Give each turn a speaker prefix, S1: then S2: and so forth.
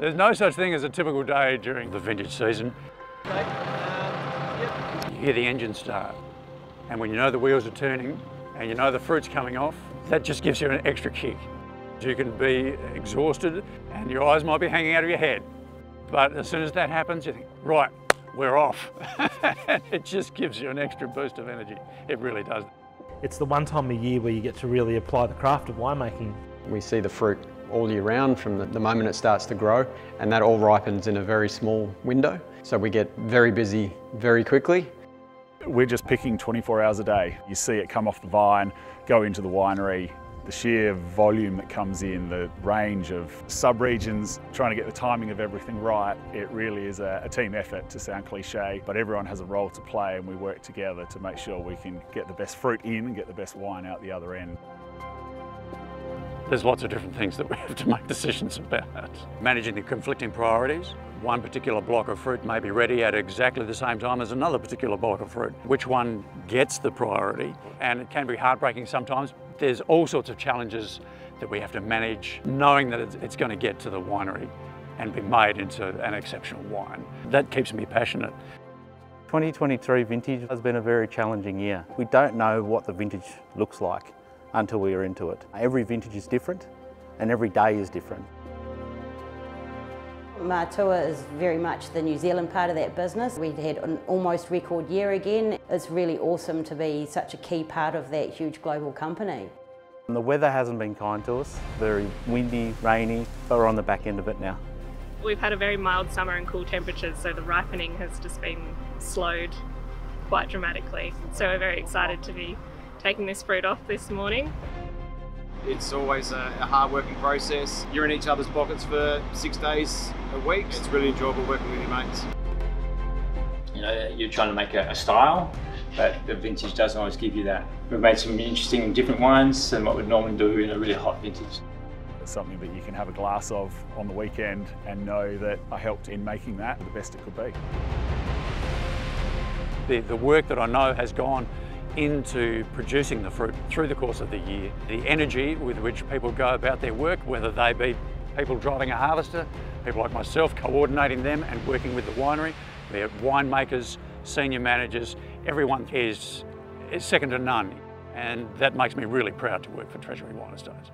S1: There's no such thing as a typical day during the vintage season.
S2: Okay.
S1: You hear the engine start, and when you know the wheels are turning and you know the fruit's coming off, that just gives you an extra kick. You can be exhausted and your eyes might be hanging out of your head, but as soon as that happens, you think, right, we're off. It just gives you an extra boost of energy. It really does.
S3: It's the one time a year where you get to really apply the craft of winemaking.
S4: We see the fruit all year round from the moment it starts to grow, and that all ripens in a very small window. So we get very busy very quickly.
S5: We're just picking 24 hours a day. You see it come off the vine, go into the winery, the sheer volume that comes in, the range of sub-regions, trying to get the timing of everything right. It really is a team effort, to sound cliche, but everyone has a role to play and we work together to make sure we can get the best fruit in and get the best wine out the other end.
S1: There's lots of different things that we have to make decisions about. Managing the conflicting priorities. One particular block of fruit may be ready at exactly the same time as another particular block of fruit. Which one gets the priority? And it can be heartbreaking sometimes. There's all sorts of challenges that we have to manage, knowing that it's going to get to the winery and be made into an exceptional wine. That keeps me passionate.
S6: 2023 vintage has been a very challenging year. We don't know what the vintage looks like until we are into it. Every vintage is different and every day is different.
S7: Matua is very much the New Zealand part of that business. We had an almost record year again. It's really awesome to be such a key part of that huge global company.
S6: And the weather hasn't been kind to us. Very windy, rainy, but we're on the back end of it now.
S8: We've had a very mild summer and cool temperatures, so the ripening has just been slowed quite dramatically. So we're very excited to be taking this fruit off this morning.
S2: It's always a hard-working process. You're in each other's pockets for 6 days a week. It's really enjoyable working with your mates.
S9: You know, you're trying to make a style, but the vintage doesn't always give you that. We've made some interesting different wines than what we'd normally do in a really hot vintage.
S5: It's something that you can have a glass of on the weekend and know that I helped in making that the best it could be.
S1: The work that I know has gone into producing the fruit through the course of the year. The energy with which people go about their work, whether they be people driving a harvester, people like myself coordinating them and working with the winery, be it winemakers, senior managers, everyone is second to none. And that makes me really proud to work for Treasury Wine Estates.